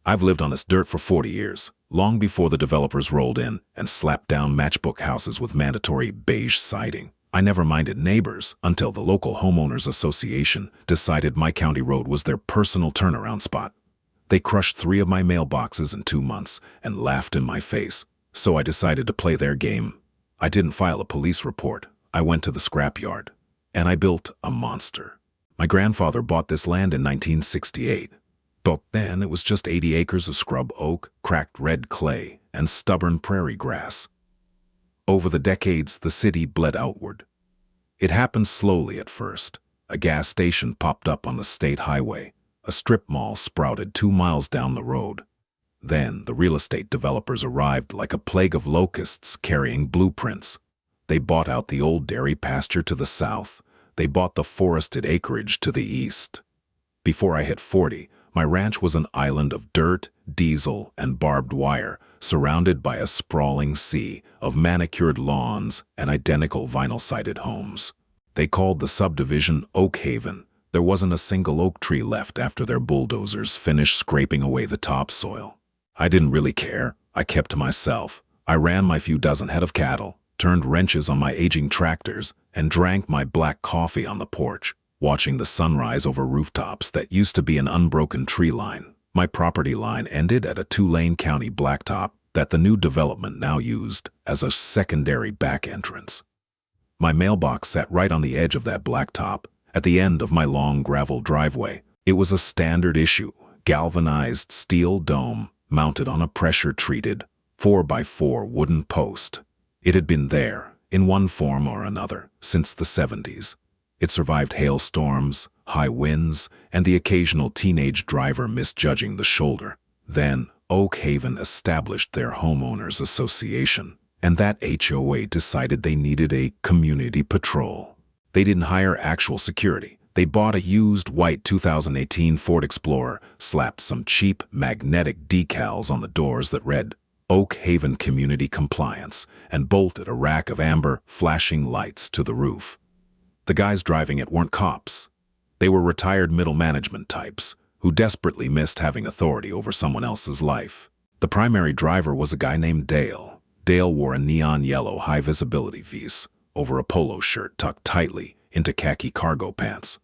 I've lived on this dirt for 40 years, long before the developers rolled in and slapped down matchbook houses with mandatory beige siding. I never minded neighbors until the local homeowners association decided my county road was their personal turnaround spot. They crushed 3 of my mailboxes in 2 months and laughed in my face, so I decided to play their game. I didn't file a police report. I went to the scrapyard, and I built a monster. My grandfather bought this land in 1968. Back then, it was just 80 acres of scrub oak, cracked red clay, and stubborn prairie grass. Over the decades, the city bled outward. It happened slowly at first. A gas station popped up on the state highway. A strip mall sprouted 2 miles down the road. Then, the real estate developers arrived like a plague of locusts carrying blueprints. They bought out the old dairy pasture to the south. They bought the forested acreage to the east. Before I hit 40, my ranch was an island of dirt, diesel, and barbed wire, surrounded by a sprawling sea of manicured lawns and identical vinyl-sided homes. They called the subdivision Oak Haven. There wasn't a single oak tree left after their bulldozers finished scraping away the topsoil. I didn't really care. I kept to myself. I ran my few dozen head of cattle, turned wrenches on my aging tractors, and drank my black coffee on the porch, watching the sunrise over rooftops that used to be an unbroken tree line. My property line ended at a 2-lane county blacktop that the new development now used as a secondary back entrance. My mailbox sat right on the edge of that blacktop, at the end of my long gravel driveway. It was a standard issue, galvanized steel dome mounted on a pressure-treated 4x4 wooden post. It had been there, in one form or another, since the 70s. It survived hailstorms, high winds, and the occasional teenage driver misjudging the shoulder. Then, Oak Haven established their homeowners association, and that HOA decided they needed a community patrol. They didn't hire actual security. They bought a used white 2018 Ford Explorer, slapped some cheap magnetic decals on the doors that read Oak Haven Community Compliance, and bolted a rack of amber, flashing lights to the roof. The guys driving it weren't cops. They were retired middle management types who desperately missed having authority over someone else's life. The primary driver was a guy named Dale. Dale wore a neon yellow high-visibility vest over a polo shirt tucked tightly into khaki cargo pants.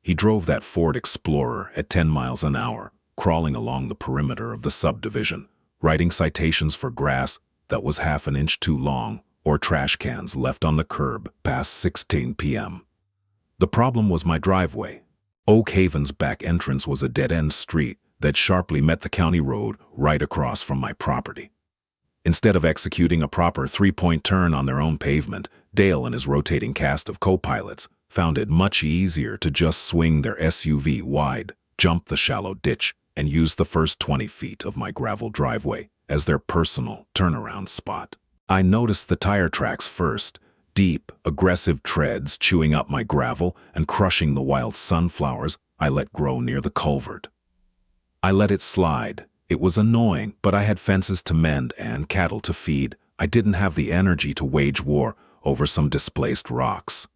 He drove that Ford Explorer at 10 miles an hour, crawling along the perimeter of the subdivision, writing citations for grass that was half an inch too long or trash cans left on the curb past 16 p.m. The problem was my driveway. Oak Haven's back entrance was a dead-end street that sharply met the county road right across from my property. Instead of executing a proper 3-point turn on their own pavement, Dale and his rotating cast of co-pilots found it much easier to just swing their SUV wide, jump the shallow ditch, and use the first 20 feet of my gravel driveway as their personal turnaround spot. I noticed the tire tracks first, deep, aggressive treads chewing up my gravel and crushing the wild sunflowers I let grow near the culvert. I let it slide. It was annoying, but I had fences to mend and cattle to feed. I didn't have the energy to wage war over some displaced rocks.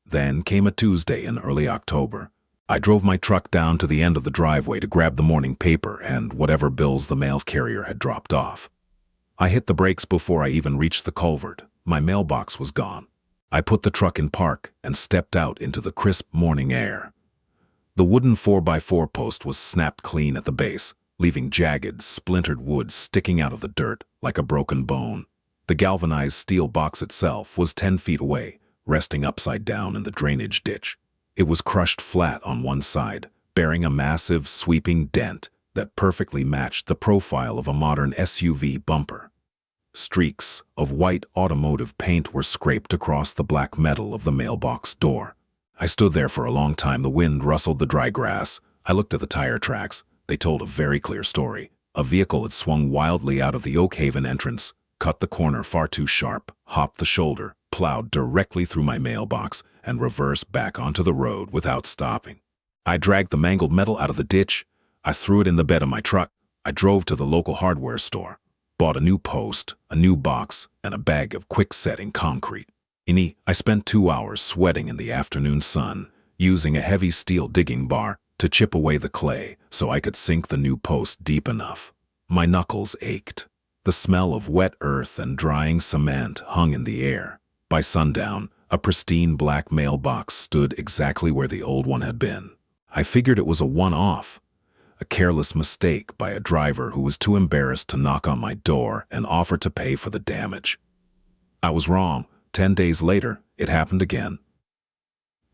Then came a Tuesday in early October. I drove my truck down to the end of the driveway to grab the morning paper and whatever bills the mail carrier had dropped off. I hit the brakes before I even reached the culvert. My mailbox was gone. I put the truck in park and stepped out into the crisp morning air. The wooden 4x4 post was snapped clean at the base, leaving jagged, splintered wood sticking out of the dirt like a broken bone. The galvanized steel box itself was 10 feet away, resting upside down in the drainage ditch. It was crushed flat on one side, bearing a massive, sweeping dent that perfectly matched the profile of a modern SUV bumper. Streaks of white automotive paint were scraped across the black metal of the mailbox door. I stood there for a long time. The wind rustled the dry grass. I looked at the tire tracks. They told a very clear story. A vehicle had swung wildly out of the Oak Haven entrance, cut the corner far too sharp, hopped the shoulder, plowed directly through my mailbox, and reversed back onto the road without stopping. I dragged the mangled metal out of the ditch. I threw it in the bed of my truck. I drove to the local hardware store, bought a new post, a new box, and a bag of quick-setting concrete. I spent 2 hours sweating in the afternoon sun, using a heavy steel digging bar to chip away the clay so I could sink the new post deep enough. My knuckles ached. The smell of wet earth and drying cement hung in the air. By sundown, a pristine black mailbox stood exactly where the old one had been. I figured it was a one-off, a careless mistake by a driver who was too embarrassed to knock on my door and offer to pay for the damage. I was wrong. 10 days later, it happened again.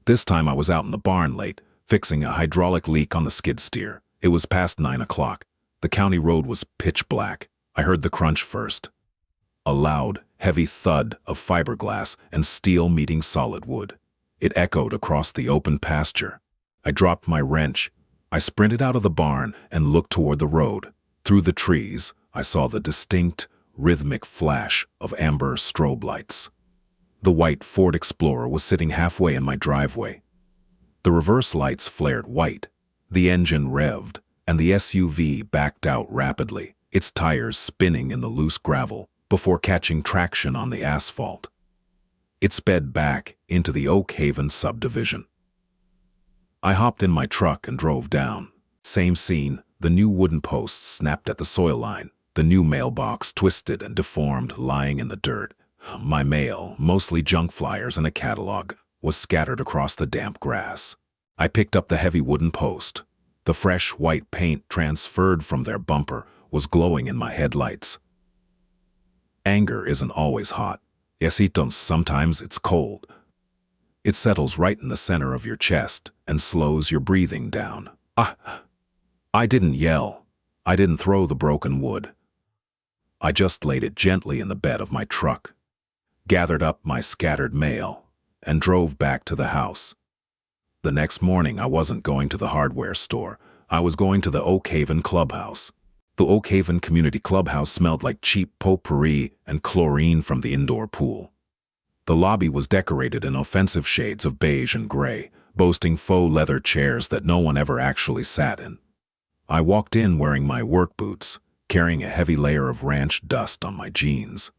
This time I was out in the barn late, fixing a hydraulic leak on the skid steer. It was past 9 o'clock. The county road was pitch black. I heard the crunch first. A loud, heavy thud of fiberglass and steel meeting solid wood. It echoed across the open pasture. I dropped my wrench. I sprinted out of the barn and looked toward the road. Through the trees, I saw the distinct, rhythmic flash of amber strobe lights. The white Ford Explorer was sitting halfway in my driveway. The reverse lights flared white. The engine revved, and the SUV backed out rapidly, its tires spinning in the loose gravel before catching traction on the asphalt. It sped back into the Oak Haven subdivision. I hopped in my truck and drove down. Same scene, the new wooden posts snapped at the soil line, the new mailbox twisted and deformed lying in the dirt. My mail, mostly junk flyers and a catalog, was scattered across the damp grass. I picked up the heavy wooden post. The fresh white paint transferred from their bumper was glowing in my headlights. Anger isn't always hot. Sometimes it's cold. It settles right in the center of your chest and slows your breathing down. I didn't yell. I didn't throw the broken wood. I just laid it gently in the bed of my truck, gathered up my scattered mail, and drove back to the house. The next morning I wasn't going to the hardware store. I was going to the Oak Haven clubhouse. The Oak Haven Community Clubhouse smelled like cheap potpourri and chlorine from the indoor pool. The lobby was decorated in offensive shades of beige and gray, boasting faux leather chairs that no one ever actually sat in. I walked in wearing my work boots, carrying a heavy layer of ranch dust on my jeans.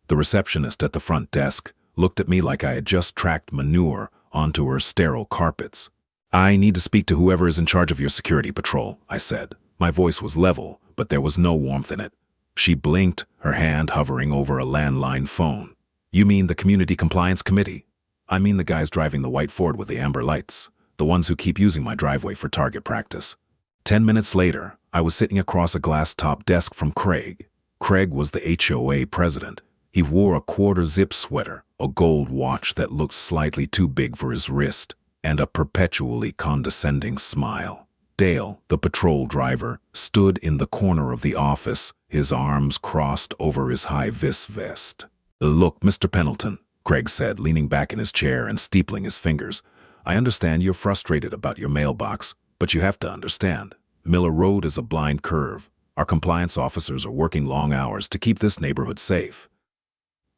The receptionist at the front desk looked at me like I had just tracked manure onto her sterile carpets. "I need to speak to whoever is in charge of your security patrol," I said. My voice was level, but there was no warmth in it. She blinked, her hand hovering over a landline phone. "You mean the Community Compliance Committee?" "I mean the guys driving the white Ford with the amber lights, the ones who keep using my driveway for target practice." 10 minutes later, I was sitting across a glass-top desk from Craig. Craig was the HOA president. He wore a quarter-zip sweater, a gold watch that looked slightly too big for his wrist, and a perpetually condescending smile. Dale, the patrol driver, stood in the corner of the office, his arms crossed over his high-vis vest. "Look, Mr. Pendleton," Craig said, leaning back in his chair and steepling his fingers. "I understand you're frustrated about your mailbox, but you have to understand. Miller Road is a blind curve. Our compliance officers are working long hours to keep this neighborhood safe.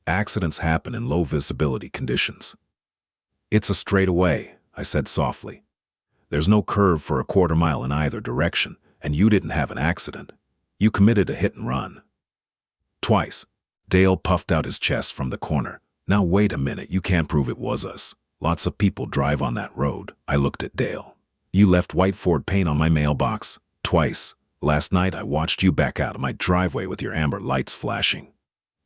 Accidents happen in low-visibility conditions." "It's a straightaway," I said softly. "There's no curve for a quarter mile in either direction, and you didn't have an accident. You committed a hit and run." "Twice." Dale puffed out his chest from the corner. "Now wait a minute, you can't prove it was us. Lots of people drive on that road." I looked at Dale. "You left white Ford paint on my mailbox. Twice. Last night I watched you back out of my driveway with your amber lights flashing."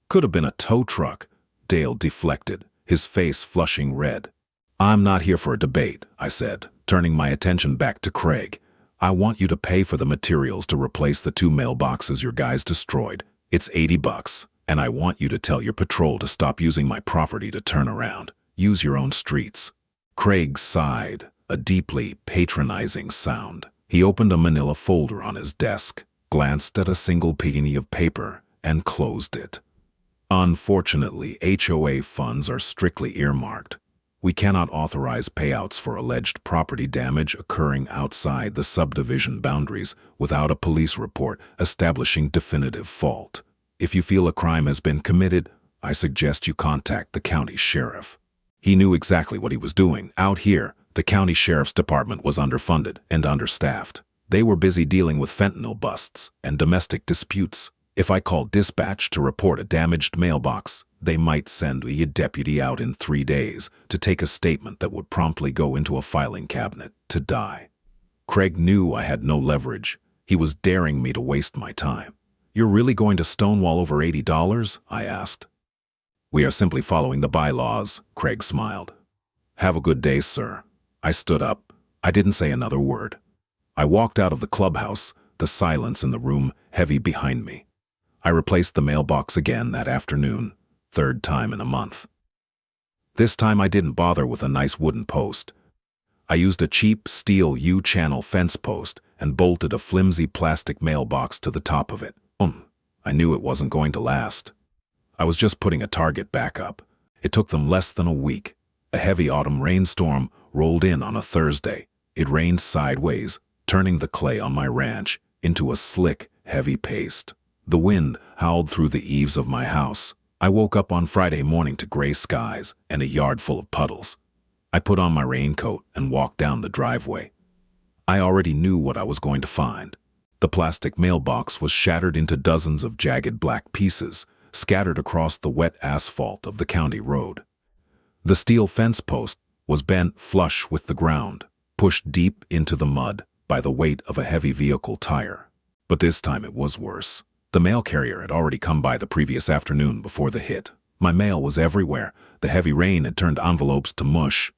"Could have been a tow truck." Dale deflected, his face flushing red. "I'm not here for a debate," I said, turning my attention back to Craig. "I want you to pay for the materials to replace the 2 mailboxes your guys destroyed. It's $80, and I want you to tell your patrol to stop using my property to turn around. Use your own streets." Craig sighed, a deeply patronizing sound. He opened a manila folder on his desk, glanced at a single penny of paper, and closed it. "Unfortunately, HOA funds are strictly earmarked. We cannot authorize payouts for alleged property damage occurring outside the subdivision boundaries without a police report establishing definitive fault. If you feel a crime has been committed, I suggest you contact the county sheriff." He knew exactly what he was doing. Out here, the county sheriff's department was underfunded and understaffed. They were busy dealing with fentanyl busts and domestic disputes. If I called dispatch to report a damaged mailbox, they might send a deputy out in 3 days to take a statement that would promptly go into a filing cabinet to die. Craig knew I had no leverage. He was daring me to waste my time. "You're really going to stonewall over $80? I asked. "We are simply following the bylaws," Craig smiled. "Have a good day, sir." I stood up. I didn't say another word. I walked out of the clubhouse, the silence in the room heavy behind me. I replaced the mailbox again that afternoon, third time in a month. This time I didn't bother with a nice wooden post. I used a cheap steel U-channel fence post and bolted a flimsy plastic mailbox to the top of it. I knew it wasn't going to last. I was just putting a target back up. It took them less than a week. A heavy autumn rainstorm rolled in on a Thursday. It rained sideways, turning the clay on my ranch into a slick, heavy paste. The wind howled through the eaves of my house. I woke up on Friday morning to gray skies and a yard full of puddles. I put on my raincoat and walked down the driveway. I already knew what I was going to find. The plastic mailbox was shattered into dozens of jagged black pieces, scattered across the wet asphalt of the county road. The steel fence post was bent flush with the ground, pushed deep into the mud by the weight of a heavy vehicle tire. But this time it was worse. The mail carrier had already come by the previous afternoon before the hit. My mail was everywhere. The heavy rain had turned envelopes to mush.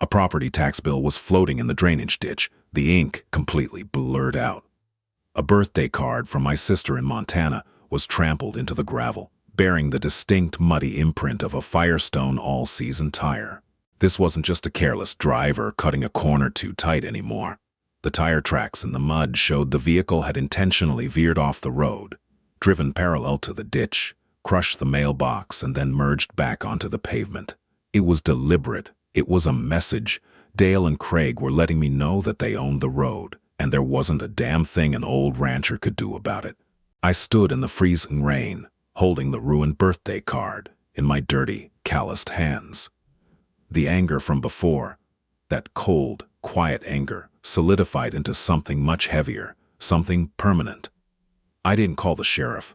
A property tax bill was floating in the drainage ditch, the ink completely blurred out. A birthday card from my sister in Montana was trampled into the gravel, bearing the distinct muddy imprint of a Firestone all-season tire. This wasn't just a careless driver cutting a corner too tight anymore. The tire tracks in the mud showed the vehicle had intentionally veered off the road, driven parallel to the ditch, crushed the mailbox, and then merged back onto the pavement. It was deliberate. It was a message. Dale and Craig were letting me know that they owned the road, and there wasn't a damn thing an old rancher could do about it. I stood in the freezing rain, holding the ruined birthday card in my dirty, calloused hands. The anger from before, that cold, quiet anger, solidified into something much heavier, something permanent. I didn't call the sheriff.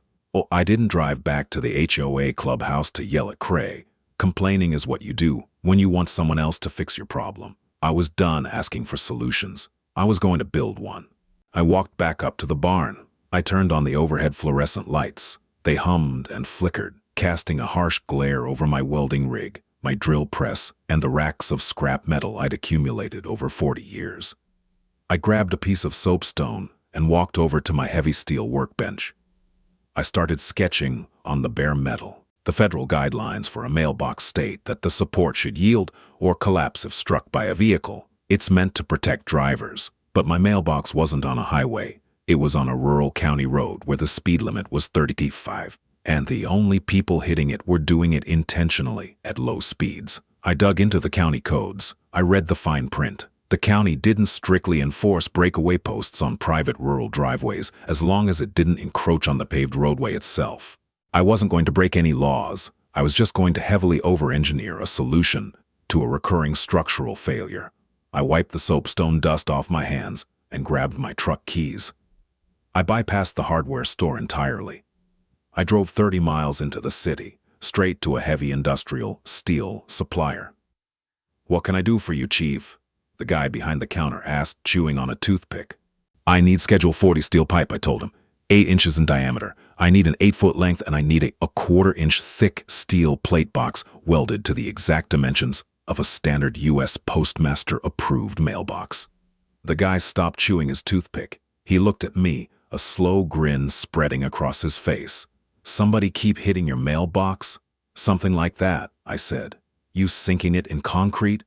I didn't drive back to the HOA clubhouse to yell at Craig. Complaining is what you do when you want someone else to fix your problem. I was done asking for solutions. I was going to build one. I walked back up to the barn. I turned on the overhead fluorescent lights. They hummed and flickered, casting a harsh glare over my welding rig, my drill press, and the racks of scrap metal I'd accumulated over 40 years. I grabbed a piece of soapstone and walked over to my heavy steel workbench. I started sketching on the bare metal. The federal guidelines for a mailbox state that the support should yield or collapse if struck by a vehicle. It's meant to protect drivers, but my mailbox wasn't on a highway. It was on a rural county road where the speed limit was 35, and the only people hitting it were doing it intentionally at low speeds. I dug into the county codes. I read the fine print. The county didn't strictly enforce breakaway posts on private rural driveways as long as it didn't encroach on the paved roadway itself. I wasn't going to break any laws. I was just going to heavily over-engineer a solution to a recurring structural failure. I wiped the soapstone dust off my hands and grabbed my truck keys. I bypassed the hardware store entirely. I drove 30 miles into the city, straight to a heavy industrial steel supplier. "What can I do for you, Chief?" the guy behind the counter asked, chewing on a toothpick. "I need Schedule 40 steel pipe," I told him. 8 inches in diameter. I need an 8-foot length, and I need a 1/4-inch thick steel plate box welded to the exact dimensions of a standard U.S. Postmaster-approved mailbox. The guy stopped chewing his toothpick. He looked at me, a slow grin spreading across his face. "Somebody keep hitting your mailbox?" "Something like that," I said. "You sinking it in concrete?"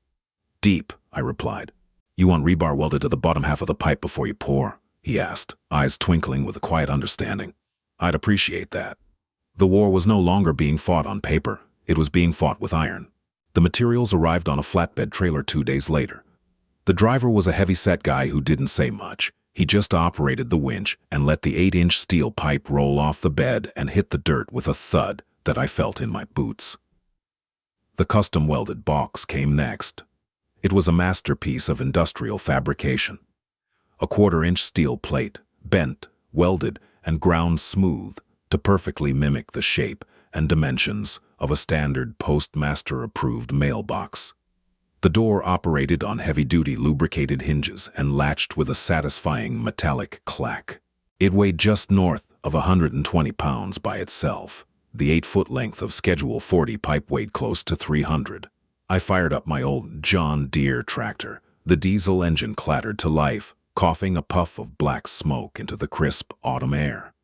"Deep," I replied. "You want rebar welded to the bottom half of the pipe before you pour?" he asked, eyes twinkling with a quiet understanding. "I'd appreciate that." The war was no longer being fought on paper. It was being fought with iron. The materials arrived on a flatbed trailer 2 days later. The driver was a heavy-set guy who didn't say much. He just operated the winch and let the 8-inch steel pipe roll off the bed and hit the dirt with a thud that I felt in my boots. The custom-welded box came next. It was a masterpiece of industrial fabrication. A 1/4-inch steel plate, bent, welded, and ground smooth to perfectly mimic the shape and dimensions of a standard Postmaster-approved mailbox. The door operated on heavy-duty lubricated hinges and latched with a satisfying metallic clack. It weighed just north of 120 pounds by itself. The 8-foot length of Schedule 40 pipe weighed close to 300. I fired up my old John Deere tractor. The diesel engine clattered to life, coughing a puff of black smoke into the crisp autumn air.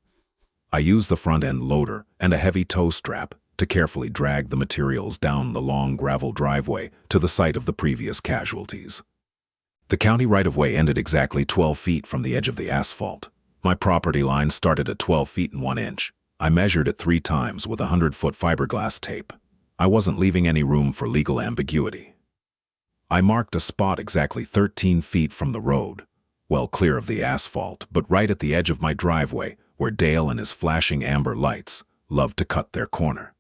I used the front-end loader and a heavy tow strap to carefully drag the materials down the long gravel driveway to the site of the previous casualties. The county right-of-way ended exactly 12 feet from the edge of the asphalt. My property line started at 12 feet and 1 inch. I measured it 3 times with a 100-foot fiberglass tape. I wasn't leaving any room for legal ambiguity. I marked a spot exactly 13 feet from the road, well clear of the asphalt, but right at the edge of my driveway, where Dale and his flashing amber lights loved to cut their corner.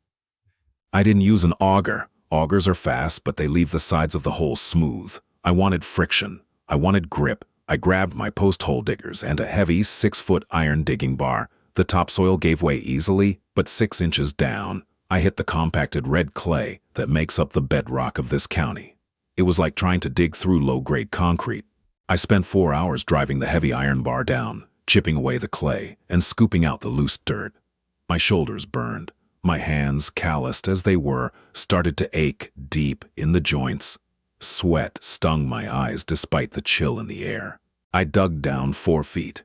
I didn't use an auger. Augers are fast, but they leave the sides of the hole smooth. I wanted friction. I wanted grip. I grabbed my post hole diggers and a heavy 6-foot iron digging bar. The topsoil gave way easily, but 6 inches down, I hit the compacted red clay that makes up the bedrock of this county. It was like trying to dig through low-grade concrete. I spent 4 hours driving the heavy iron bar down, chipping away the clay and scooping out the loose dirt. My shoulders burned. My hands, calloused as they were, started to ache deep in the joints. Sweat stung my eyes despite the chill in the air. I dug down 4 feet.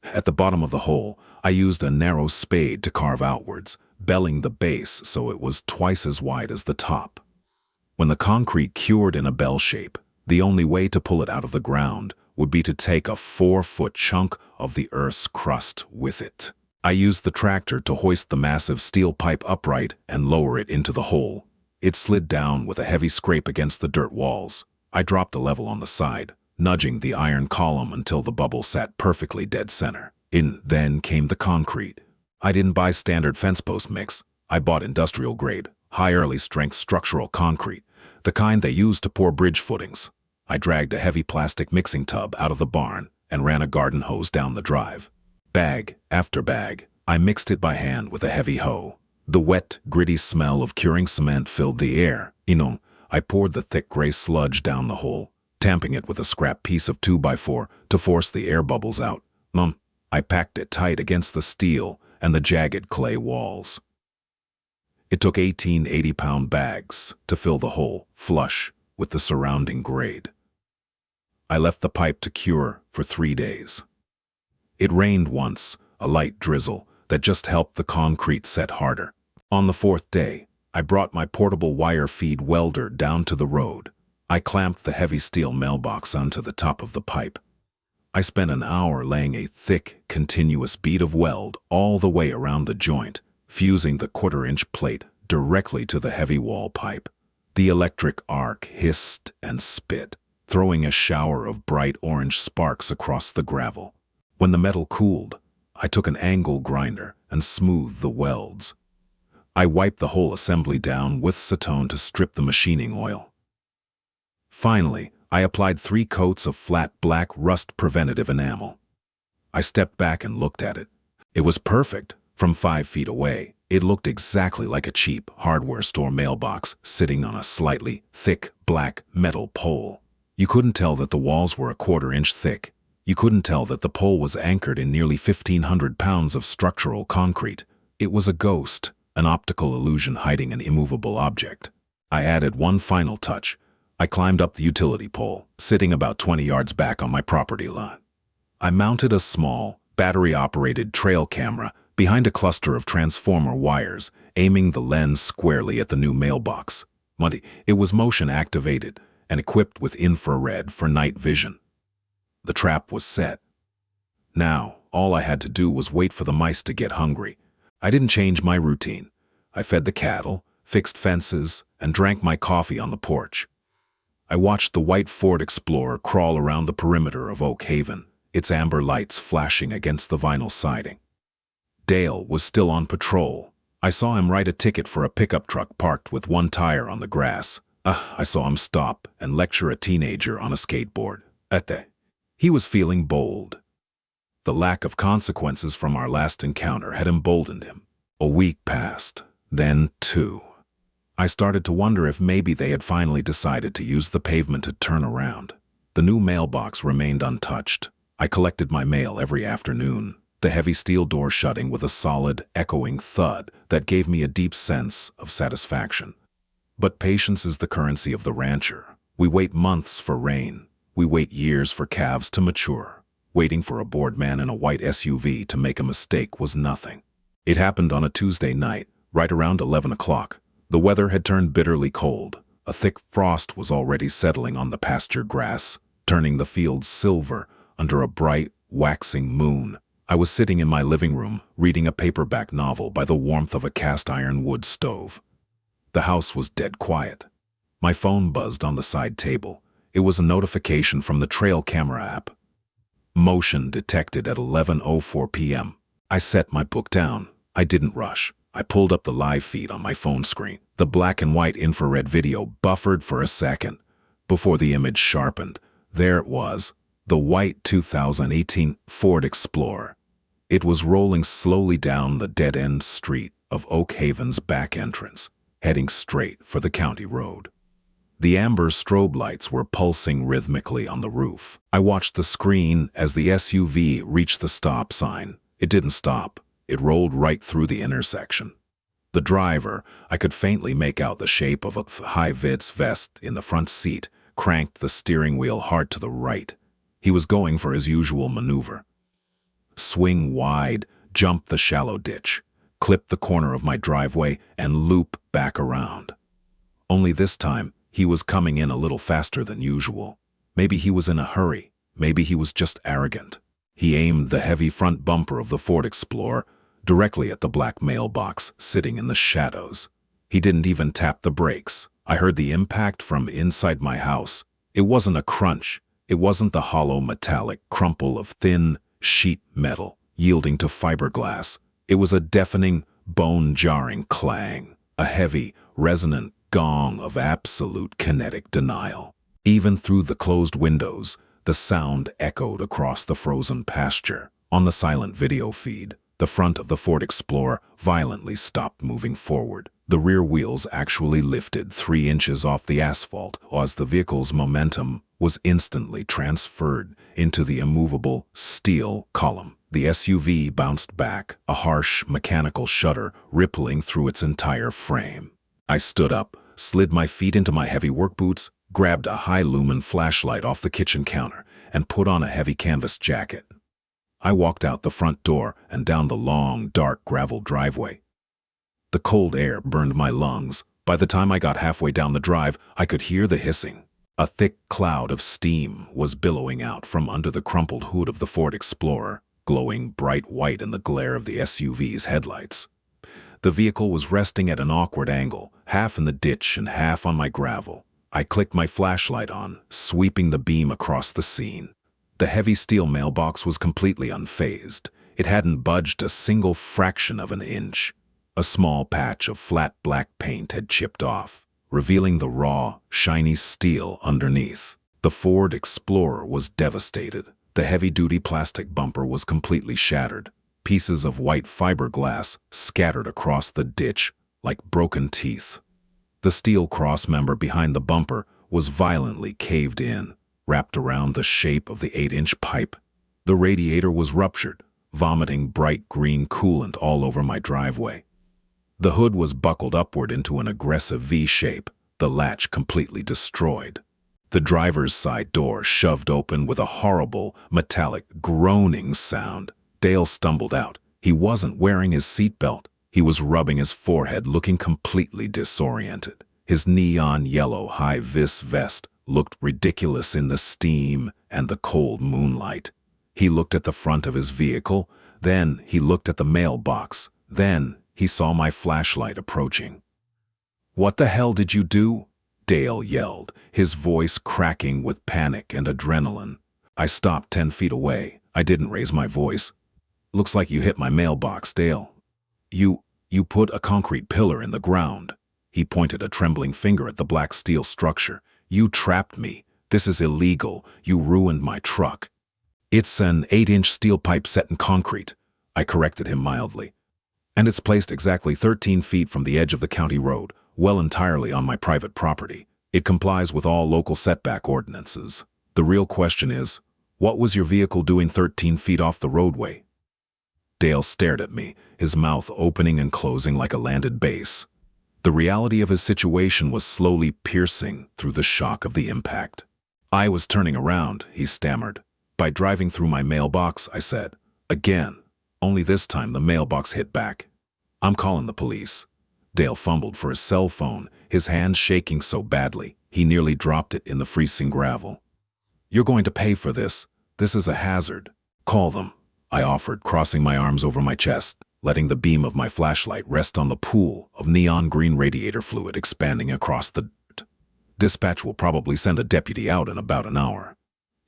At the bottom of the hole, I used a narrow spade to carve outwards, belling the base so it was twice as wide as the top. When the concrete cured in a bell shape, the only way to pull it out of the ground would be to take a 4-foot chunk of the earth's crust with it. I used the tractor to hoist the massive steel pipe upright and lower it into the hole. It slid down with a heavy scrape against the dirt walls. I dropped a level on the side, nudging the iron column until the bubble sat perfectly dead center. Then came the concrete. I didn't buy standard fence post mix. I bought industrial-grade, high-early strength structural concrete, the kind they use to pour bridge footings. I dragged a heavy plastic mixing tub out of the barn and ran a garden hose down the drive. Bag after bag, I mixed it by hand with a heavy hoe. The wet, gritty smell of curing cement filled the air. I poured the thick gray sludge down the hole, tamping it with a scrap piece of 2x4 to force the air bubbles out. I packed it tight against the steel and the jagged clay walls. It took 18 80-pound bags to fill the hole flush with the surrounding grade. I left the pipe to cure for 3 days. It rained once, a light drizzle that just helped the concrete set harder. On the 4th day, I brought my portable wire feed welder down to the road. I clamped the heavy steel mailbox onto the top of the pipe. I spent an hour laying a thick, continuous bead of weld all the way around the joint, fusing the 1/4-inch plate directly to the heavy wall pipe. The electric arc hissed and spit, throwing a shower of bright orange sparks across the gravel. When the metal cooled, I took an angle grinder and smoothed the welds. I wiped the whole assembly down with acetone to strip the machining oil. Finally, I applied 3 coats of flat black rust-preventative enamel. I stepped back and looked at it. It was perfect. From 5 feet away, it looked exactly like a cheap hardware store mailbox sitting on a slightly thick black metal pole. You couldn't tell that the walls were a 1/4 inch thick. You couldn't tell that the pole was anchored in nearly 1,500 pounds of structural concrete. It was a ghost, an optical illusion hiding an immovable object. I added one final touch. I climbed up the utility pole, sitting about 20 yards back on my property line. I mounted a small, battery-operated trail camera behind a cluster of transformer wires, aiming the lens squarely at the new mailbox. It was motion-activated and equipped with infrared for night vision. The trap was set. Now, all I had to do was wait for the mice to get hungry. I didn't change my routine. I fed the cattle, fixed fences, and drank my coffee on the porch. I watched the white Ford Explorer crawl around the perimeter of Oak Haven, its amber lights flashing against the vinyl siding. Dale was still on patrol. I saw him write a ticket for a pickup truck parked with one tire on the grass. I saw him stop and lecture a teenager on a skateboard. He was feeling bold. The lack of consequences from our last encounter had emboldened him. A week passed, then 2. I started to wonder if maybe they had finally decided to use the pavement to turn around. The new mailbox remained untouched. I collected my mail every afternoon, the heavy steel door shutting with a solid, echoing thud that gave me a deep sense of satisfaction. But patience is the currency of the rancher. We wait months for rain. We wait years for calves to mature. Waiting for a bored man in a white SUV to make a mistake was nothing. It happened on a Tuesday night, right around 11 o'clock. The weather had turned bitterly cold. A thick frost was already settling on the pasture grass, turning the fields silver under a bright, waxing moon. I was sitting in my living room, reading a paperback novel by the warmth of a cast-iron wood stove. The house was dead quiet. My phone buzzed on the side table. It was a notification from the trail camera app. Motion detected at 11:04 p.m. I set my book down. I didn't rush. I pulled up the live feed on my phone screen. The black and white infrared video buffered for a second. Before the image sharpened, there it was, the white 2018 Ford Explorer. It was rolling slowly down the dead-end street of Oak Haven's back entrance, heading straight for the county road. The amber strobe lights were pulsing rhythmically on the roof. I watched the screen as the SUV reached the stop sign. It didn't stop. It rolled right through the intersection. The driver, I could faintly make out the shape of a high-vis vest in the front seat, cranked the steering wheel hard to the right. He was going for his usual maneuver. Swing wide, jump the shallow ditch, clip the corner of my driveway, and loop back around. Only this time, he was coming in a little faster than usual. Maybe he was in a hurry. Maybe he was just arrogant. He aimed the heavy front bumper of the Ford Explorer directly at the black mailbox sitting in the shadows. He didn't even tap the brakes. I heard the impact from inside my house. It wasn't a crunch. It wasn't the hollow metallic crumple of thin sheet metal yielding to fiberglass. It was a deafening, bone-jarring clang, a heavy, resonant gong of absolute kinetic denial. Even through the closed windows, the sound echoed across the frozen pasture. On the silent video feed, the front of the Ford Explorer violently stopped moving forward. The rear wheels actually lifted 3 inches off the asphalt as the vehicle's momentum was instantly transferred into the immovable steel column. The SUV bounced back, a harsh mechanical shudder rippling through its entire frame. I stood up, slid my feet into my heavy work boots, grabbed a high-lumen flashlight off the kitchen counter, and put on a heavy canvas jacket. I walked out the front door and down the long, dark gravel driveway. The cold air burned my lungs. By the time I got halfway down the drive, I could hear the hissing. A thick cloud of steam was billowing out from under the crumpled hood of the Ford Explorer, glowing bright white in the glare of the SUV's headlights. The vehicle was resting at an awkward angle, half in the ditch and half on my gravel. I clicked my flashlight on, sweeping the beam across the scene. The heavy steel mailbox was completely unfazed. It hadn't budged a single fraction of an inch. A small patch of flat black paint had chipped off, revealing the raw, shiny steel underneath. The Ford Explorer was devastated. The heavy-duty plastic bumper was completely shattered. Pieces of white fiberglass scattered across the ditch like broken teeth. The steel crossmember behind the bumper was violently caved in, wrapped around the shape of the 8-inch pipe. The radiator was ruptured, vomiting bright green coolant all over my driveway. The hood was buckled upward into an aggressive V shape, the latch completely destroyed. The driver's side door shoved open with a horrible, metallic, groaning sound. Dale stumbled out. He wasn't wearing his seatbelt. He was rubbing his forehead, looking completely disoriented. His neon yellow high-vis vest looked ridiculous in the steam and the cold moonlight. He looked at the front of his vehicle, then he looked at the mailbox, then he saw my flashlight approaching. "What the hell did you do?" Dale yelled, his voice cracking with panic and adrenaline. I stopped 10 feet away. I didn't raise my voice. "Looks like you hit my mailbox, Dale. You put a concrete pillar in the ground." He pointed a trembling finger at the black steel structure. "You trapped me. This is illegal. You ruined my truck." "It's an 8-inch steel pipe set in concrete," I corrected him mildly. "And it's placed exactly 13 feet from the edge of the county road. well entirely on my private property. It complies with all local setback ordinances. The real question is, what was your vehicle doing 13 feet off the roadway? Dale stared at me, his mouth opening and closing like a landed bass. The reality of his situation was slowly piercing through the shock of the impact. I was turning around, he stammered. By driving through my mailbox, I said. Again, only this time the mailbox hit back. I'm calling the police. Dale fumbled for his cell phone, his hand shaking so badly, he nearly dropped it in the freezing gravel. You're going to pay for this. This is a hazard. Call them, I offered, crossing my arms over my chest, letting the beam of my flashlight rest on the pool of neon green radiator fluid expanding across the dirt. Dispatch will probably send a deputy out in about an hour.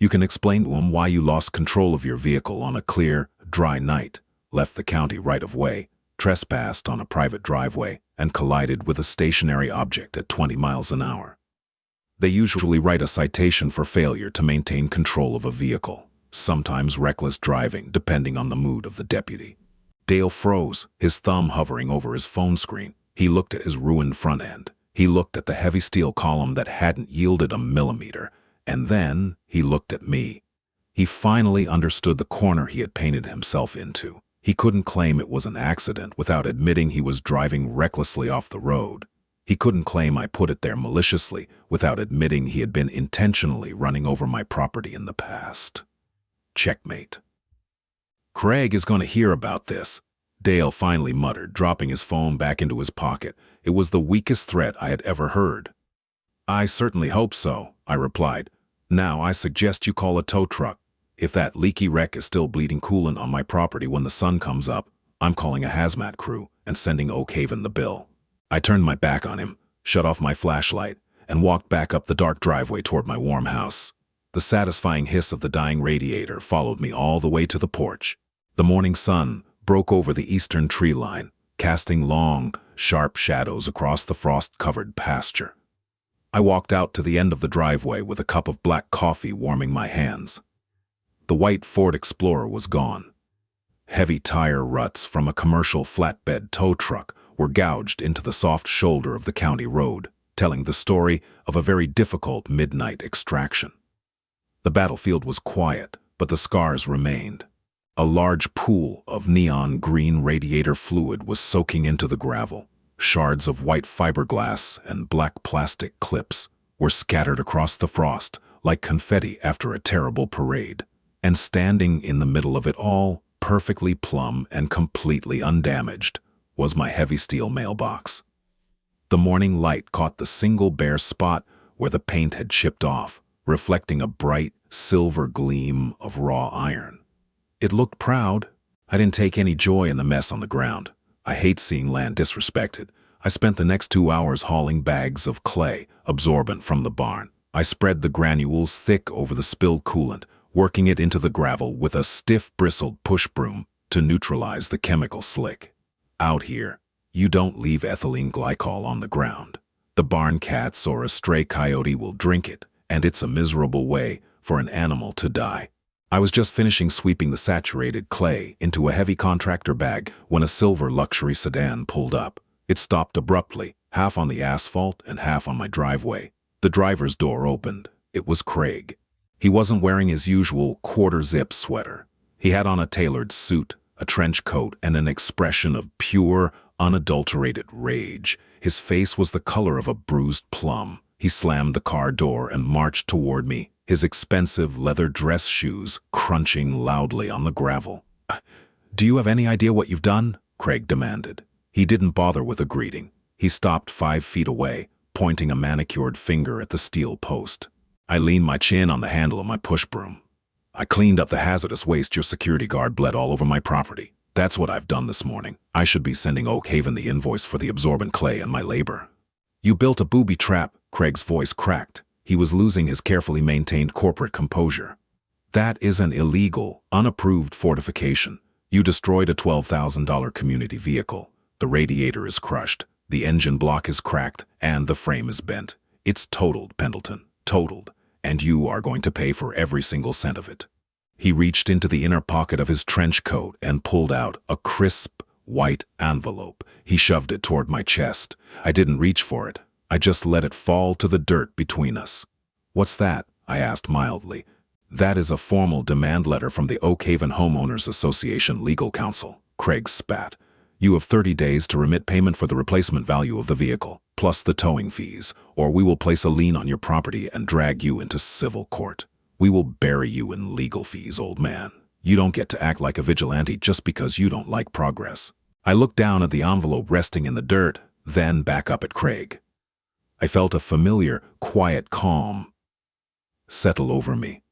You can explain to him why you lost control of your vehicle on a clear, dry night, left the county right-of-way, trespassed on a private driveway, and collided with a stationary object at 20 miles an hour. They usually write a citation for failure to maintain control of a vehicle, sometimes reckless driving depending on the mood of the deputy. Dale froze, his thumb hovering over his phone screen. He looked at his ruined front end. He looked at the heavy steel column that hadn't yielded a millimeter. And then he looked at me. He finally understood the corner he had painted himself into. He couldn't claim it was an accident without admitting he was driving recklessly off the road. He couldn't claim I put it there maliciously without admitting he had been intentionally running over my property in the past. Checkmate. Craig is going to hear about this, Dale finally muttered, dropping his phone back into his pocket. It was the weakest threat I had ever heard. I certainly hope so, I replied. Now I suggest you call a tow truck. If that leaky wreck is still bleeding coolant on my property when the sun comes up, I'm calling a hazmat crew and sending Oak Haven the bill. I turned my back on him, shut off my flashlight, and walked back up the dark driveway toward my warm house. The satisfying hiss of the dying radiator followed me all the way to the porch. The morning sun broke over the eastern tree line, casting long, sharp shadows across the frost-covered pasture. I walked out to the end of the driveway with a cup of black coffee warming my hands. The white Ford Explorer was gone. Heavy tire ruts from a commercial flatbed tow truck were gouged into the soft shoulder of the county road, telling the story of a very difficult midnight extraction. The battlefield was quiet, but the scars remained. A large pool of neon green radiator fluid was soaking into the gravel. Shards of white fiberglass and black plastic clips were scattered across the frost like confetti after a terrible parade. And standing in the middle of it all, perfectly plumb and completely undamaged, was my heavy steel mailbox. The morning light caught the single bare spot where the paint had chipped off, reflecting a bright, silver gleam of raw iron. It looked proud. I didn't take any joy in the mess on the ground. I hate seeing land disrespected. I spent the next 2 hours hauling bags of clay, absorbent from the barn. I spread the granules thick over the spilled coolant, working it into the gravel with a stiff, bristled push broom to neutralize the chemical slick. Out here, you don't leave ethylene glycol on the ground. The barn cats or a stray coyote will drink it, and it's a miserable way for an animal to die. I was just finishing sweeping the saturated clay into a heavy contractor bag when a silver luxury sedan pulled up. It stopped abruptly, half on the asphalt and half on my driveway. The driver's door opened. It was Craig. He wasn't wearing his usual quarter-zip sweater. He had on a tailored suit, a trench coat, and an expression of pure, unadulterated rage. His face was the color of a bruised plum. He slammed the car door and marched toward me, his expensive leather dress shoes crunching loudly on the gravel. "Do you have any idea what you've done?" Craig demanded. He didn't bother with a greeting. He stopped 5 feet away, pointing a manicured finger at the steel post. I leaned my chin on the handle of my push broom. "I cleaned up the hazardous waste your security guard bled all over my property. That's what I've done this morning. I should be sending Oak Haven the invoice for the absorbent clay and my labor." "You built a booby trap," Craig's voice cracked. He was losing his carefully maintained corporate composure. "That is an illegal, unapproved fortification. You destroyed a $12,000 community vehicle. The radiator is crushed, the engine block is cracked, and the frame is bent. It's totaled, Pendleton, totaled, and you are going to pay for every single cent of it." He reached into the inner pocket of his trench coat and pulled out a crisp, white envelope. He shoved it toward my chest. I didn't reach for it. I just let it fall to the dirt between us. "What's that?" I asked mildly. "That is a formal demand letter from the Oak Haven Homeowners Association Legal Counsel." Craig spat. "You have 30 days to remit payment for the replacement value of the vehicle, plus the towing fees, or we will place a lien on your property and drag you into civil court. We will bury you in legal fees, old man. You don't get to act like a vigilante just because you don't like progress." I looked down at the envelope resting in the dirt, then back up at Craig. I felt a familiar, quiet calm settle over me.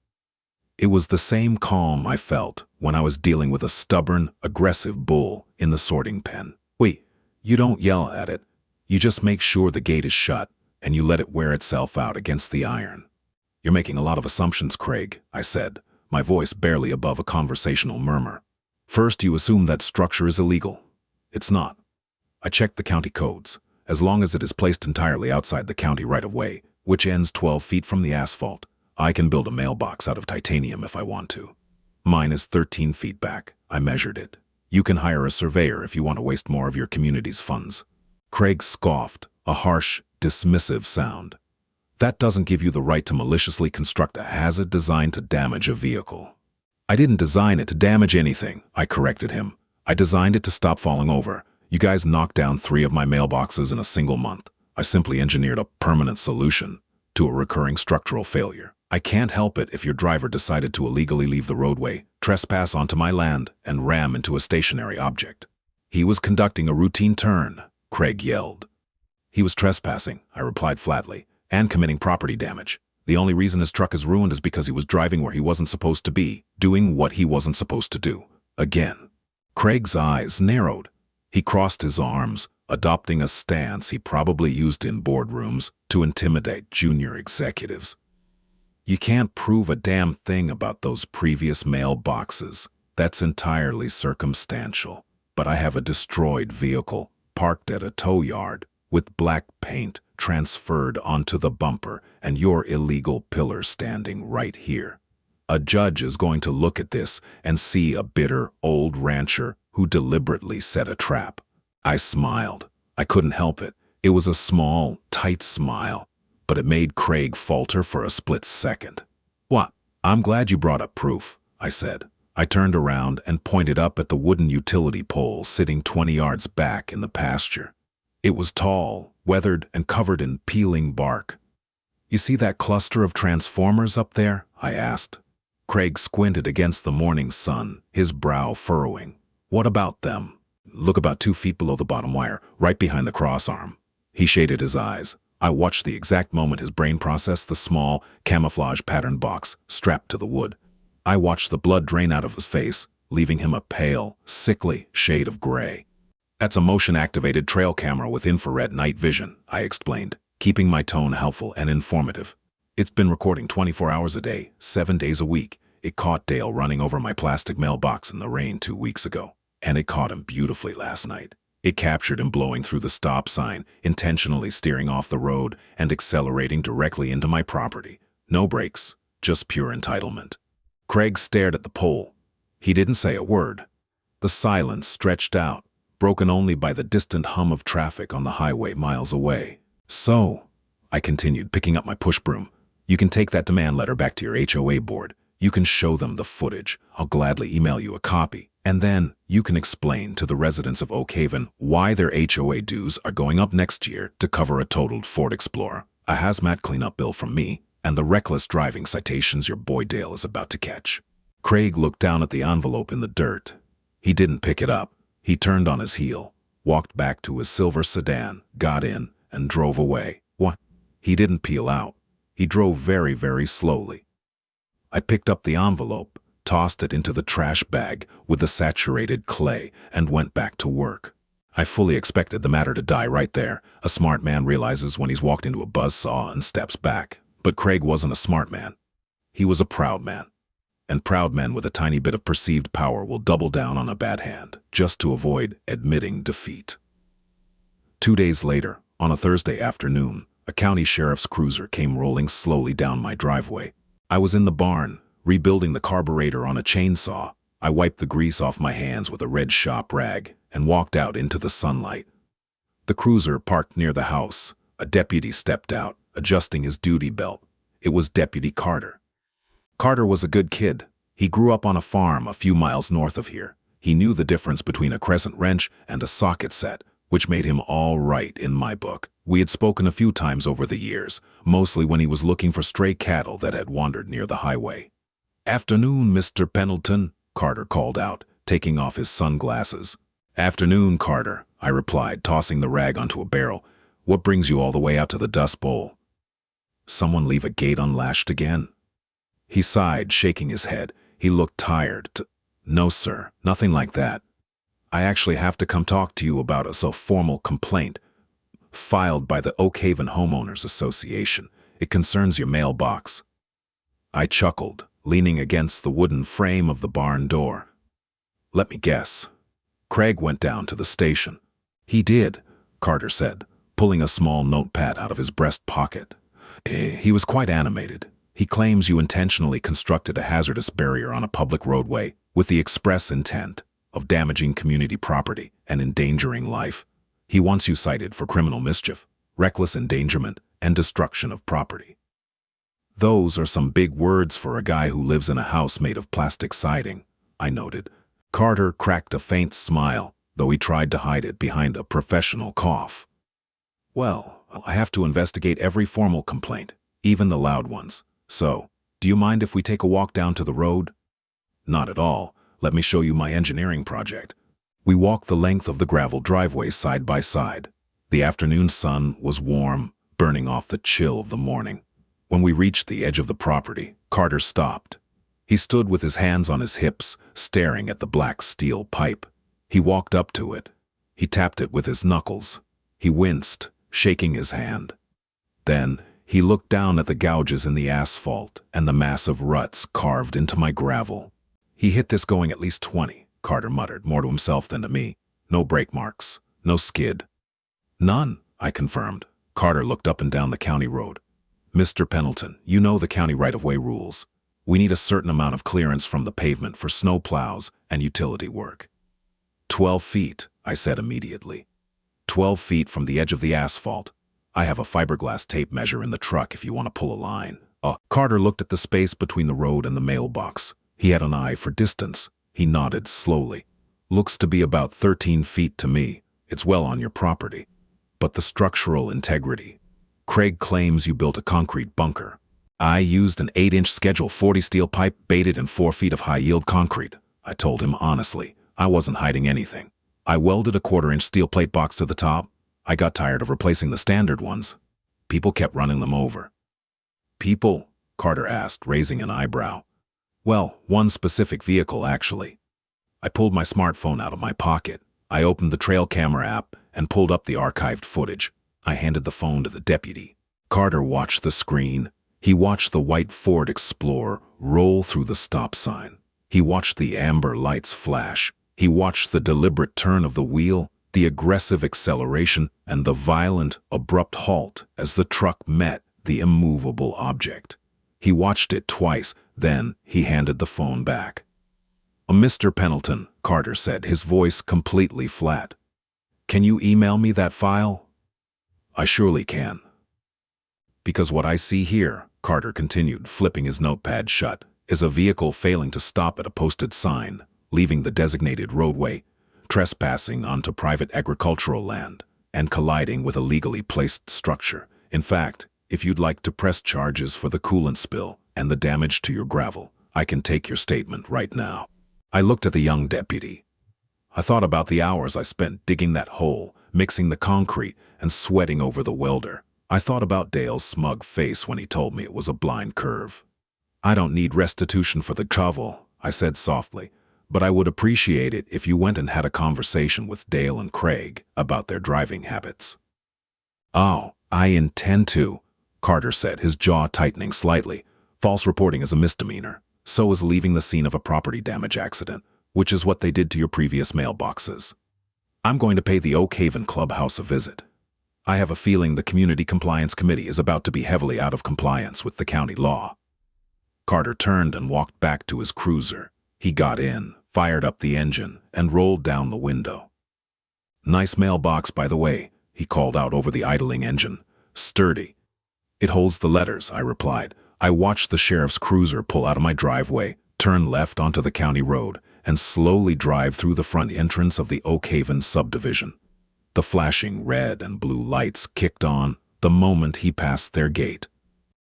It was the same calm I felt when I was dealing with a stubborn, aggressive bull in the sorting pen. "Wait, you don't yell at it. You just make sure the gate is shut, and you let it wear itself out against the iron." "You're making a lot of assumptions, Craig," I said, my voice barely above a conversational murmur. "First, you assume that structure is illegal. It's not. I checked the county codes. As long as it is placed entirely outside the county right-of-way, which ends 12 feet from the asphalt, I can build a mailbox out of titanium if I want to. Mine is 13 feet back. I measured it. You can hire a surveyor if you want to waste more of your community's funds." Craig scoffed, a harsh, dismissive sound. "That doesn't give you the right to maliciously construct a hazard designed to damage a vehicle." "I didn't design it to damage anything," I corrected him. "I designed it to stop falling over. You guys knocked down 3 of my mailboxes in a single month. I simply engineered a permanent solution to a recurring structural failure. I can't help it if your driver decided to illegally leave the roadway, trespass onto my land, and ram into a stationary object." "He was conducting a routine turn," Craig yelled. "He was trespassing," I replied flatly, "and committing property damage. The only reason his truck is ruined is because he was driving where he wasn't supposed to be, doing what he wasn't supposed to do." Again. Craig's eyes narrowed. He crossed his arms, adopting a stance he probably used in boardrooms to intimidate junior executives. "You can't prove a damn thing about those previous mailboxes. That's entirely circumstantial. But I have a destroyed vehicle, parked at a tow yard, with black paint transferred onto the bumper, and your illegal pillar standing right here. A judge is going to look at this and see a bitter old rancher who deliberately set a trap." I smiled. I couldn't help it. It was a small, tight smile, but it made Craig falter for a split second. "What? I'm glad you brought up proof," I said. I turned around and pointed up at the wooden utility pole sitting 20 yards back in the pasture. It was tall, weathered, and covered in peeling bark. "You see that cluster of transformers up there?" I asked. Craig squinted against the morning sun, his brow furrowing. "What about them?" "Look about 2 feet below the bottom wire, right behind the crossarm." He shaded his eyes. I watched the exact moment his brain processed the small, camouflage-patterned box strapped to the wood. I watched the blood drain out of his face, leaving him a pale, sickly shade of gray. "That's a motion-activated trail camera with infrared night vision," I explained, keeping my tone helpful and informative. "It's been recording 24 hours a day, 7 days a week. It caught Dale running over my plastic mailbox in the rain 2 weeks ago, and it caught him beautifully last night. It captured him blowing through the stop sign, intentionally steering off the road and accelerating directly into my property. No brakes, just pure entitlement." Craig stared at the pole. He didn't say a word. The silence stretched out, broken only by the distant hum of traffic on the highway miles away. "So," I continued, picking up my push broom, "you can take that demand letter back to your HOA board. You can show them the footage. I'll gladly email you a copy. And then you can explain to the residents of Oak Haven why their HOA dues are going up next year to cover a totaled Ford Explorer, a hazmat cleanup bill from me, and the reckless driving citations your boy Dale is about to catch." Craig looked down at the envelope in the dirt. He didn't pick it up. He turned on his heel, walked back to his silver sedan, got in, and drove away. What? He didn't peel out. He drove very, very slowly. I picked up the envelope, tossed it into the trash bag with the saturated clay, and went back to work. I fully expected the matter to die right there. A smart man realizes when he's walked into a buzzsaw and steps back. But Craig wasn't a smart man. He was a proud man. And proud men with a tiny bit of perceived power will double down on a bad hand, just to avoid admitting defeat. 2 days later, on a Thursday afternoon, a county sheriff's cruiser came rolling slowly down my driveway. I was in the barn, rebuilding the carburetor on a chainsaw. I wiped the grease off my hands with a red shop rag, and walked out into the sunlight. The cruiser parked near the house. A deputy stepped out, adjusting his duty belt. It was Deputy Carter. Carter was a good kid. He grew up on a farm a few miles north of here. He knew the difference between a crescent wrench and a socket set, which made him all right in my book. We had spoken a few times over the years, mostly when he was looking for stray cattle that had wandered near the highway. "Afternoon, Mr. Pendleton," Carter called out, taking off his sunglasses. "Afternoon, Carter," I replied, tossing the rag onto a barrel. "What brings you all the way out to the Dust Bowl?" "Someone leave a gate unlatched again?" He sighed, shaking his head. He looked tired. "No, sir, nothing like that. I actually have to come talk to you about a formal complaint filed by the Oak Haven Homeowners Association. It concerns your mailbox." I chuckled, leaning against the wooden frame of the barn door. "Let me guess. Craig went down to the station." "He did," Carter said, pulling a small notepad out of his breast pocket. "He was quite animated. He claims you intentionally constructed a hazardous barrier on a public roadway with the express intent of damaging community property and endangering life. He wants you cited for criminal mischief, reckless endangerment, and destruction of property." "Those are some big words for a guy who lives in a house made of plastic siding," I noted. Carter cracked a faint smile, though he tried to hide it behind a professional cough. "Well, I have to investigate every formal complaint, even the loud ones. So, do you mind if we take a walk down to the road?" "Not at all. Let me show you my engineering project." We walked the length of the gravel driveway side by side. The afternoon sun was warm, burning off the chill of the morning. When we reached the edge of the property, Carter stopped. He stood with his hands on his hips, staring at the black steel pipe. He walked up to it. He tapped it with his knuckles. He winced, shaking his hand. Then he looked down at the gouges in the asphalt and the massive ruts carved into my gravel. "He hit this going at least 20, Carter muttered, more to himself than to me. "No brake marks, no skid." "None," I confirmed. Carter looked up and down the county road. "Mr. Pendleton, you know the county right-of-way rules. We need a certain amount of clearance from the pavement for snow plows and utility work." 12 feet, I said immediately. 12 feet from the edge of the asphalt. I have a fiberglass tape measure in the truck if you want to pull a line. Carter looked at the space between the road and the mailbox. He had an eye for distance. He nodded slowly. "Looks to be about 13 feet to me. It's well on your property. But the structural integrity. Craig claims you built a concrete bunker. I used an 8-inch Schedule 40 steel pipe baited in 4 feet of high-yield concrete." I told him honestly. I wasn't hiding anything. "I welded a 1/4-inch steel plate box to the top. I got tired of replacing the standard ones. People kept running them over." "People?" Carter asked, raising an eyebrow. "Well, one specific vehicle, actually." I pulled my smartphone out of my pocket. I opened the trail camera app and pulled up the archived footage. I handed the phone to the deputy. Carter watched the screen. He watched the white Ford Explorer roll through the stop sign. He watched the amber lights flash. He watched the deliberate turn of the wheel, the aggressive acceleration, and the violent, abrupt halt as the truck met the immovable object. He watched it twice, then he handed the phone back. "Mr. Pendleton," Carter said, his voice completely flat. "Can you email me that file?" "I surely can." "Because what I see here," Carter continued, flipping his notepad shut, "is a vehicle failing to stop at a posted sign, leaving the designated roadway, trespassing onto private agricultural land, and colliding with a legally placed structure. In fact, if you'd like to press charges for the coolant spill and the damage to your gravel, I can take your statement right now." I looked at the young deputy. I thought about the hours I spent digging that hole, mixing the concrete, and sweating over the welder. I thought about Dale's smug face when he told me it was a blind curve. "I don't need restitution for the trouble," I said softly, "but I would appreciate it if you went and had a conversation with Dale and Craig about their driving habits." "Oh, I intend to," Carter said, his jaw tightening slightly. "False reporting is a misdemeanor. So is leaving the scene of a property damage accident, which is what they did to your previous mailboxes. I'm going to pay the Oak Haven Clubhouse a visit. I have a feeling the Community Compliance Committee is about to be heavily out of compliance with the county law." Carter turned and walked back to his cruiser. He got in, fired up the engine, and rolled down the window. "Nice mailbox, by the way," he called out over the idling engine. "Sturdy." "It holds the letters," I replied. I watched the sheriff's cruiser pull out of my driveway, turn left onto the county road, and slowly drive through the front entrance of the Oak Haven subdivision. The flashing red and blue lights kicked on the moment he passed their gate.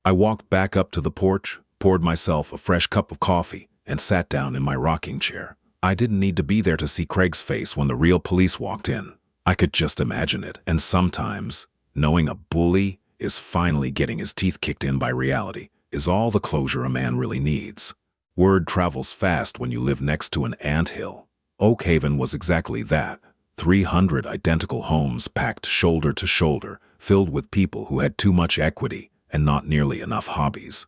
I walked back up to the porch, poured myself a fresh cup of coffee, and sat down in my rocking chair. I didn't need to be there to see Craig's face when the real police walked in. I could just imagine it, and sometimes, knowing a bully is finally getting his teeth kicked in by reality is all the closure a man really needs. Word travels fast when you live next to an anthill. Oak Haven was exactly that. 300 identical homes packed shoulder to shoulder, filled with people who had too much equity and not nearly enough hobbies.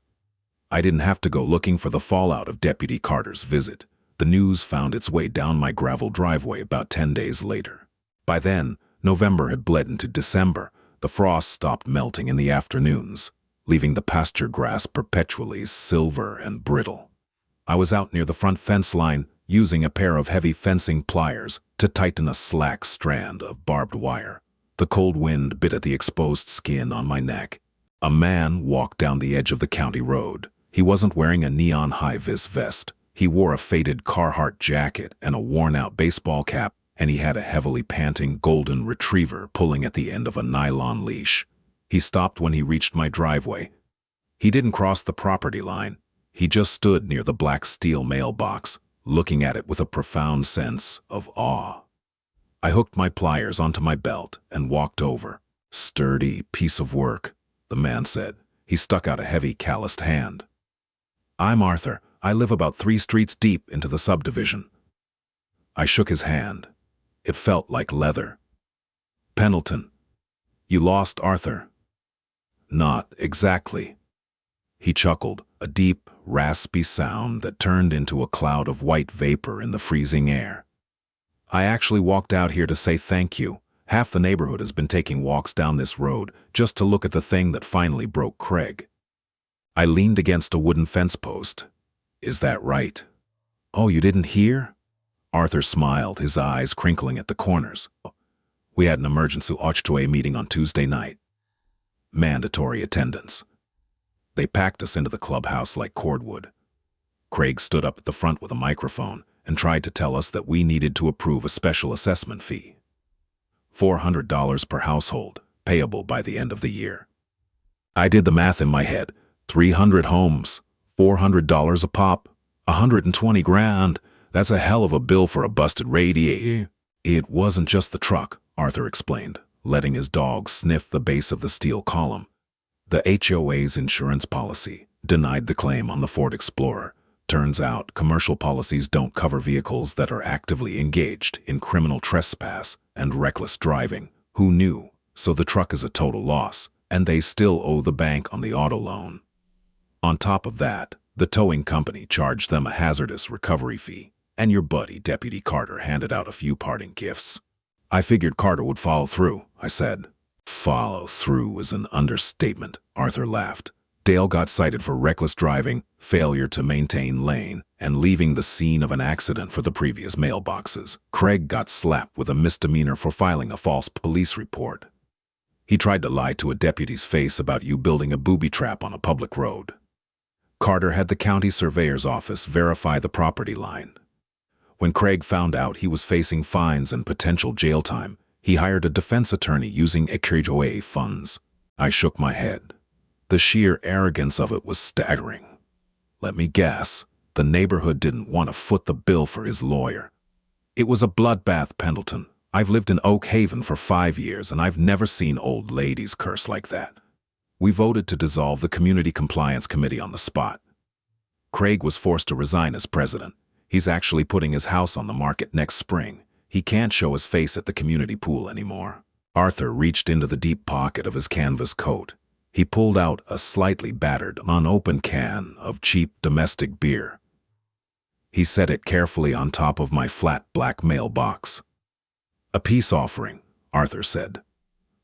I didn't have to go looking for the fallout of Deputy Carter's visit. The news found its way down my gravel driveway about 10 days later. By then, November had bled into December. The frost stopped melting in the afternoons, leaving the pasture grass perpetually silver and brittle. I was out near the front fence line, using a pair of heavy fencing pliers to tighten a slack strand of barbed wire. The cold wind bit at the exposed skin on my neck. A man walked down the edge of the county road. He wasn't wearing a neon high-vis vest. He wore a faded Carhartt jacket and a worn-out baseball cap, and he had a heavily panting golden retriever pulling at the end of a nylon leash. He stopped when he reached my driveway. He didn't cross the property line. He just stood near the black steel mailbox, looking at it with a profound sense of awe. I hooked my pliers onto my belt and walked over. "Sturdy piece of work," the man said. He stuck out a heavy, calloused hand. "I'm Arthur. I live about 3 streets deep into the subdivision." I shook his hand. It felt like leather. "Pendleton. You lost Arthur?" "Not exactly." He chuckled, a deep, raspy sound that turned into a cloud of white vapor in the freezing air. "I actually walked out here to say thank you. Half the neighborhood has been taking walks down this road just to look at the thing that finally broke Craig." I leaned against a wooden fence post. "Is that right?" "Oh, you didn't hear?" Arthur smiled, his eyes crinkling at the corners. "We had an emergency HOA meeting on Tuesday night. Mandatory attendance. They packed us into the clubhouse like cordwood. Craig stood up at the front with a microphone and tried to tell us that we needed to approve a special assessment fee. $400 per household, payable by the end of the year. I did the math in my head. 300 homes, $400 a pop, 120 grand. That's a hell of a bill for a busted radiator." "It wasn't just the truck," Arthur explained, letting his dog sniff the base of the steel column. "The HOA's insurance policy denied the claim on the Ford Explorer. Turns out commercial policies don't cover vehicles that are actively engaged in criminal trespass and reckless driving. Who knew? So the truck is a total loss, and they still owe the bank on the auto loan. On top of that, the towing company charged them a hazardous recovery fee, and your buddy Deputy Carter handed out a few parting gifts." "I figured Carter would follow through," I said. "Follow through is an understatement," Arthur laughed. "Dale got cited for reckless driving, failure to maintain lane, and leaving the scene of an accident for the previous mailboxes. Craig got slapped with a misdemeanor for filing a false police report. He tried to lie to a deputy's face about you building a booby trap on a public road. Carter had the county surveyor's office verify the property line. When Craig found out he was facing fines and potential jail time, he hired a defense attorney using HOA funds." I shook my head. The sheer arrogance of it was staggering. Let me guess, the neighborhood didn't want to foot the bill for his lawyer. "It was a bloodbath, Pendleton. I've lived in Oak Haven for 5 years, and I've never seen old ladies curse like that. We voted to dissolve the Community Compliance Committee on the spot. Craig was forced to resign as president. He's actually putting his house on the market next spring. He can't show his face at the community pool anymore." Arthur reached into the deep pocket of his canvas coat. He pulled out a slightly battered, unopened can of cheap domestic beer. He set it carefully on top of my flat black mailbox. "A peace offering," Arthur said.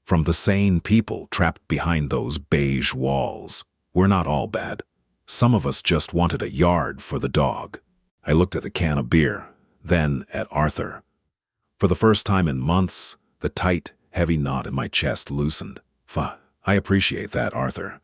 "From the sane people trapped behind those beige walls. We're not all bad. Some of us just wanted a yard for the dog." I looked at the can of beer, then at Arthur. For the first time in months, the tight, heavy knot in my chest loosened. I appreciate that, Arthur.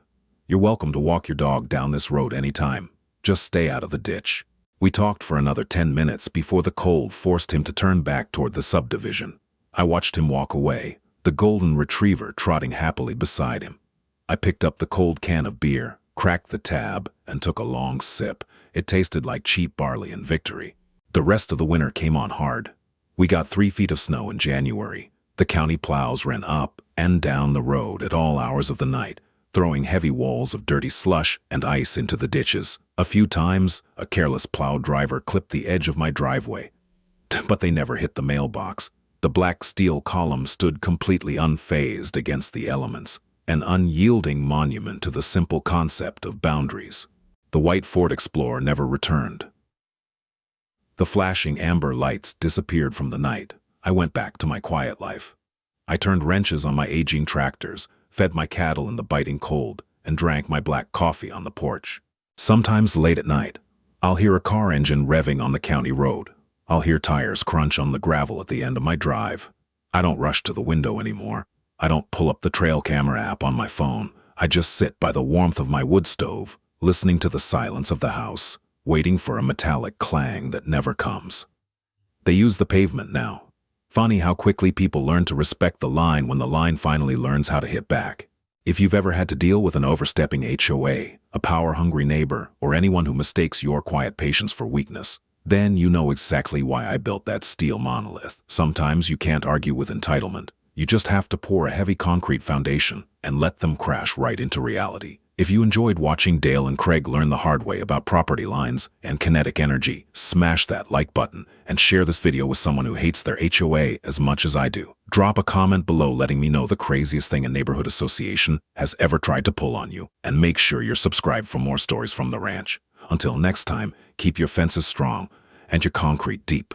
You're welcome to walk your dog down this road anytime. Just stay out of the ditch. We talked for another 10 minutes before the cold forced him to turn back toward the subdivision. I watched him walk away, the golden retriever trotting happily beside him. I picked up the cold can of beer, cracked the tab, and took a long sip. It tasted like cheap barley in victory. The rest of the winter came on hard. We got 3 feet of snow in January. The county plows ran up and down the road at all hours of the night, throwing heavy walls of dirty slush and ice into the ditches. A few times, a careless plow driver clipped the edge of my driveway. But they never hit the mailbox. The black steel column stood completely unfazed against the elements, an unyielding monument to the simple concept of boundaries. The white Ford Explorer never returned. The flashing amber lights disappeared from the night. I went back to my quiet life. I turned wrenches on my aging tractors, fed my cattle in the biting cold, and drank my black coffee on the porch. Sometimes late at night, I'll hear a car engine revving on the county road. I'll hear tires crunch on the gravel at the end of my drive. I don't rush to the window anymore. I don't pull up the trail camera app on my phone. I just sit by the warmth of my wood stove, listening to the silence of the house, waiting for a metallic clang that never comes. They use the pavement now. Funny how quickly people learn to respect the line when the line finally learns how to hit back. If you've ever had to deal with an overstepping HOA, a power-hungry neighbor, or anyone who mistakes your quiet patience for weakness, then you know exactly why I built that steel monolith. Sometimes you can't argue with entitlement. You just have to pour a heavy concrete foundation and let them crash right into reality. If you enjoyed watching Dale and Craig learn the hard way about property lines and kinetic energy, smash that like button and share this video with someone who hates their HOA as much as I do. Drop a comment below letting me know the craziest thing a neighborhood association has ever tried to pull on you, and make sure you're subscribed for more stories from the ranch. Until next time, keep your fences strong and your concrete deep.